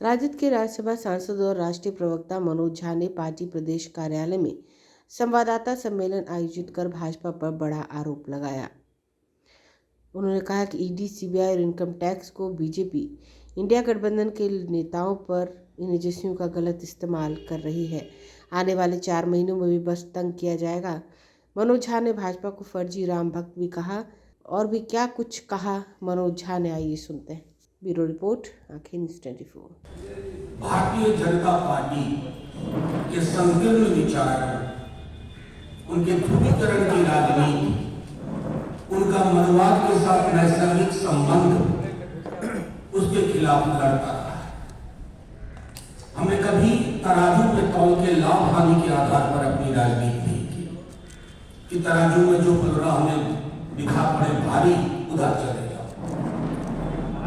राजद के राज्यसभा सांसद और राष्ट्रीय प्रवक्ता मनोज झा ने पार्टी प्रदेश कार्यालय में संवाददाता सम्मेलन आयोजित कर भाजपा पर बड़ा आरोप लगाया। उन्होंने कहा कि ईडी, सीबीआई और इनकम टैक्स को बीजेपी इंडिया गठबंधन के नेताओं पर इन एजेंसियों का गलत इस्तेमाल कर रही है। आने वाले 4 महीनों में भी बस तंग किया जाएगा। मनोज झा ने भाजपा को फर्जी राम भक्त भी कहा और भी क्या कुछ कहा मनोज झा ने, आइए सुनते हैं। ब्यूरो रिपोर्ट, आंखें न्यूज़ 24। भारतीय जनता पार्टी के संकीर्ण विचार, उनके ध्रुवीकरण की राजनीति, उनका मनोवाद के साथ नैसर्गिक संबंध, उसके खिलाफ लड़ता रहा है। हमने कभी तराजू पे तौल के लाभ हानि के आधार पर अपनी राजनीति नहीं की कि तराजू में जो पल रहा हमें दिखा पड़े भारी, उधर चले जाओ।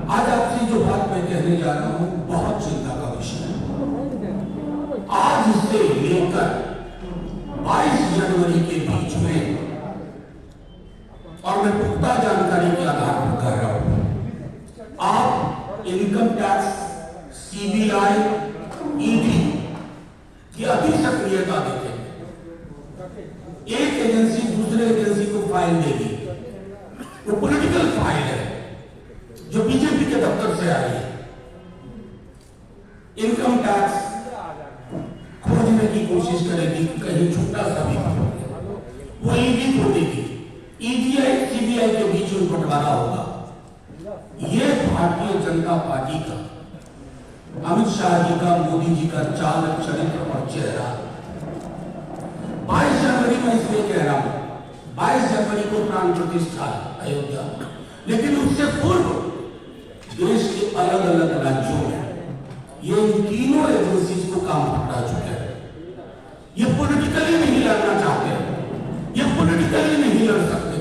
आज आपसे जो बात मैं कहने जा रहा हूं बहुत चिंता का विषय है। आज से लेकर 22 जनवरी के बीच में, और मैं पुख्ता जानकारी के आधार पर कह रहा हूं, आप इनकम टैक्स, सीबीआई, ईडी की अति सक्रियता देखेंगे। एक एजेंसी दूसरे एजेंसी को फाइल देगी, वो पॉलिटिकल फाइल है जो बीजेपी के दफ्तर से आई है। इनकम टैक्स खोजने की कोशिश करेगी, कहीं छोटा सा भी वो ईडी को देगी, ईडीआई सीबीआई के बीच में बंटवारा होगा। ये भारतीय जनता पार्टी का, अमित शाह जी का, मोदी जी का चाल, चरित्र और चेहरा। 22 जनवरी में इसलिए कह रहा हूं, 22 जनवरी को प्राण प्रतिष्ठा अयोध्या, लेकिन उससे पूर्व देश के अलग अलग राज्यों में ये तीनों एजेंसीज को काम पकड़ा चुके हैं। ये पॉलिटिकली नहीं लड़ना चाहते, ये पॉलिटिकली नहीं लड़ सकते,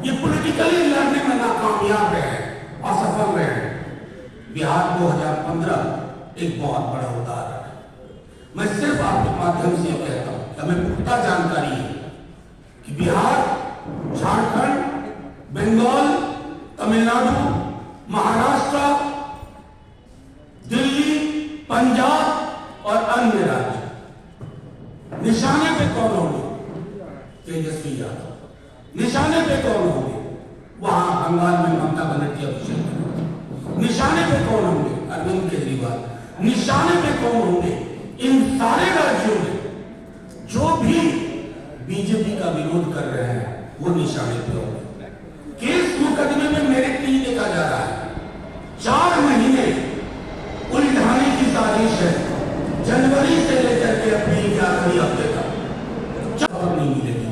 ये पॉलिटिकली लड़ने में नाकामयाब रहे, असफल रहे। बिहार 2015 एक बहुत बड़ा उदाहरण है। मैं सिर्फ आपके माध्यम से कहता हूं कि हमें पुख्ता जानकारी है कि बिहार, झारखंड, बंगाल, तमिलनाडु, महाराष्ट्र, दिल्ली, पंजाब और अन्य राज्य निशाने पे कौन होंगे? तेजस्वी यादव। निशाने पे कौन होंगे? वहां बंगाल में ममता बनर्जी, अभिषेक। निशाने पे कौन होंगे? अरविंद केजरीवाल। निशाने पे कौन होंगे? इन सारे राज्यों में जो भी बीजेपी का विरोध कर रहे हैं वो निशाने पे होंगे। केस मुकदमे में मेरिट नहीं देखा जा रहा है। 4 महीने उलझाने की साजिश है, जनवरी से लेकर के अप्रैल के आखिरी हफ्ते तक खबर नहीं मिलेगी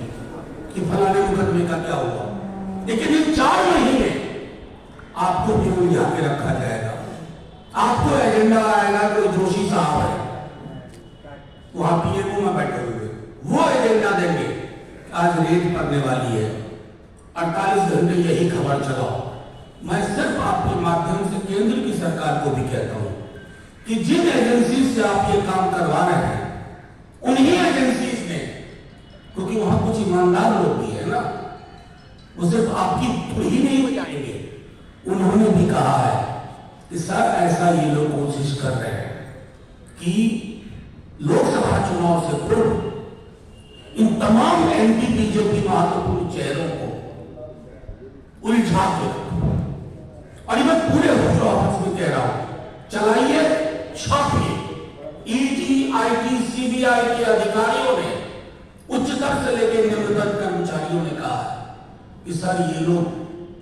कि फलाने मुकदमे का क्या हुआ। लेकिन इन 4 महीने आपको भी उलझा के रखा जाएगा। आपको एजेंडा आएगा, कोई जोशी साहब है वहां पीएमओ में बैठे हुए, वो एजेंडा देंगे, आज रेड पड़ने वाली है, 48 घंटे यही खबर चलाओ। मैं सिर्फ आपके माध्यम से केंद्र की सरकार को भी कहता हूं कि जिन एजेंसी से आप ये काम करवा रहे हैं, उन्हीं एजेंसीज ने, क्योंकि वहां कुछ ईमानदार लोग भी है ना, वो सिर्फ आपकी थोड़ी नहीं बजाएंगे। उन्होंने भी कहा है कि सर ऐसा ये लोग कोशिश कर रहे हैं कि लोकसभा चुनाव से पूर्व इन तमाम एंटी बीजेपी महत्वपूर्ण चेहरों को उलझा के, और मैं पूरे होश में कह रहा हूं, चलाइए, छापिए। ईडी, आईटी, सीबीआई के अधिकारियों ने, उच्चतर से लेकर निम्नतम कर्मचारियों ने कहा कि सर ये लोग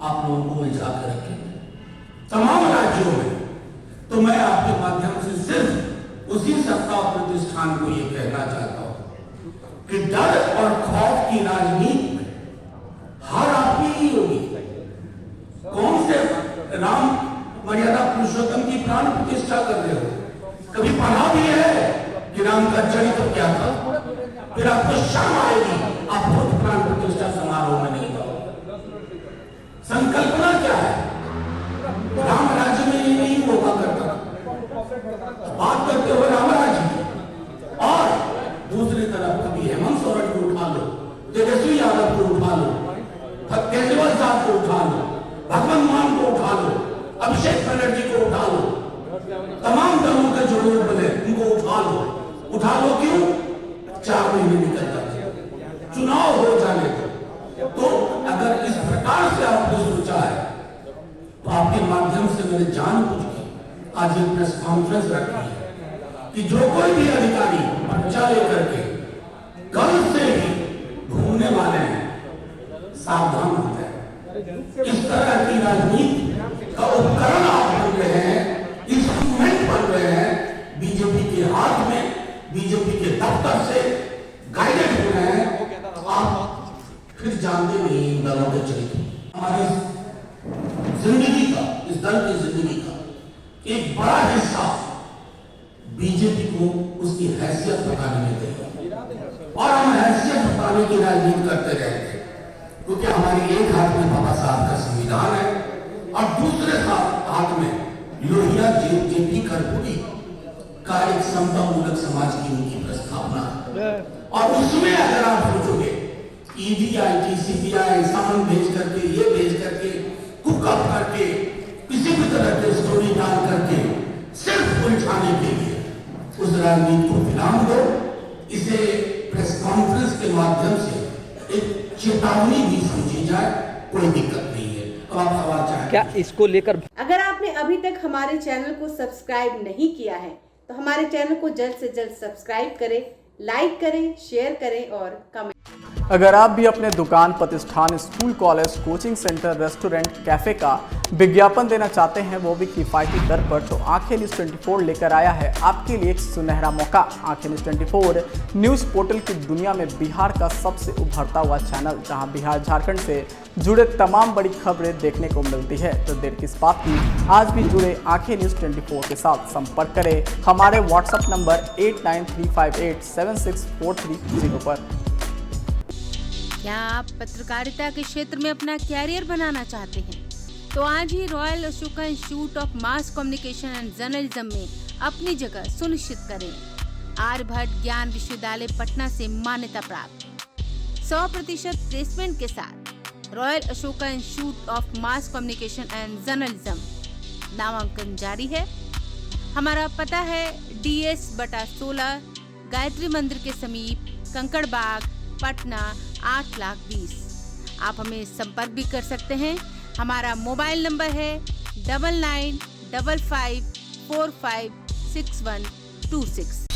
आप लोगों को उलझा के रखेंगे तमाम राज्यों में। तो मैं आपके माध्यम से सिर्फ उसी सत्ता और प्रतिष्ठान को यह कहना चाहता हूं कि डर और खौफ की राजनीति में हार आपकी ही होगी। कौन से राम मर्यादा पुरुषोत्तम की प्राण प्रतिष्ठा कर रहे हो? कभी पढ़ा भी है कि राम का चरित्र क्या था? फिर आपको शर्म आएगी, आप खुद प्राण प्रतिष्ठा समारोह में नहीं जाओ। संकल्पना क्या है? राम राज्य में ये नहीं होगा करता, बात करते हो राम राज्य की, और दूसरी तरफ कभी हेमंत सोरेन को उठा लो, तेजस्वी यादव को उठा लो, केजरीवाल साहब को उठा लो, भगवंत मान को उठा लो, अभिषेक बनर्जी को उठा लो, तमाम दलों का उठा लो क्यों, 4 महीने निकल जाते, चुनाव हो जाने दो। तो अगर इस प्रकार से आपने सोचा है तो आपके माध्यम से मैंने जानबूझ के आज एक प्रेस कॉन्फ्रेंस रखी है कि जो कोई भी अधिकारी पर्चा लेकर के कल से ही घूमने वाले हैं, सावधान हो जाए। इस तरह की राजनीति का उपकरण आप बन रहे हैं, इंस्ट्रूमेंट बन रहे हैं, बीजेपी के हाथ में, बीजेपी के दफ्तर से गाइडेड हो रहे हैं। आप फिर जानते नहीं इन दलों के चरित्र। हमारी जिंदगी का, इस दल की जिंदगी का एक बड़ा हिस्सा बीजेपी को उसकी हैसियत बताने में देगा और हम हैसियत बताने की राजनीति करते रहेंगे, क्योंकि हमारी एक हाथ में बाबा साहब का संविधान है और दूसरे हाथ में लोहिया जेपी कर्पूरी का एक समतामूलक समाज की उनकी प्रस्तावना है। और उसमें अगर आप सोचोगे ईडी, आईटी, सीबीआई सामान भेज करके, ये भेज करके, कुकअप करके, किसी भी तरह के स्टोरी डाल करके सिर्फ उलझाने के लिए उस राजनीति को विराम दो। इसे प्रेस कॉन्फ्रेंस के माध्यम से एक चेतावनी भी समझी जाए, कोई दिक्कत नहीं है। अब आप सवाल चाहें क्या इसको लेकर? अगर आपने अभी तक हमारे चैनल को सब्सक्राइब नहीं किया है तो हमारे चैनल को जल्द से जल्द सब्सक्राइब करें, लाइक करें, शेयर करें और कमेंट। अगर आप भी अपने दुकान, प्रतिष्ठान, school, college, coaching centre, restaurant, cafe का विज्ञापन देना चाहते हैं, वो भी किफायती दर पर, तो आंखें न्यूज़ 24 लेकर आया है आपके लिए एक सुनहरा मौका। आंखें न्यूज़ 24 न्यूज़ पोर्टल की दुनिया में बिहार का सबसे उभरता हुआ चैनल, जहां बिहार झारखंड से जुड़े तमाम बड़ी खबरें देखने को मिलती है। तो देर किस बात की, आज भी जुड़े आंखें न्यूज़ 24 के साथ। संपर्क करें हमारे व्हाट्सएप नंबर 8935876430 पर। क्या आप पत्रकारिता के क्षेत्र में अपना कैरियर बनाना चाहते हैं? तो आज ही royal Ashoka institute of mass communication and journalism में अपनी जगह सुनिश्चित करें। आर्यभट्ट ज्ञान विश्वविद्यालय पटना से मान्यता प्राप्त 100% प्लेसमेंट के साथ royal Ashoka institute of mass communication and journalism नामांकन जारी है। हमारा पता है DS/16 गायत्री मंदिर के समीप, कंकड़ बाग, पटना 8,20,000। आप हमें संपर्क भी कर सकते हैं। हमारा मोबाइल नंबर है 9955456126।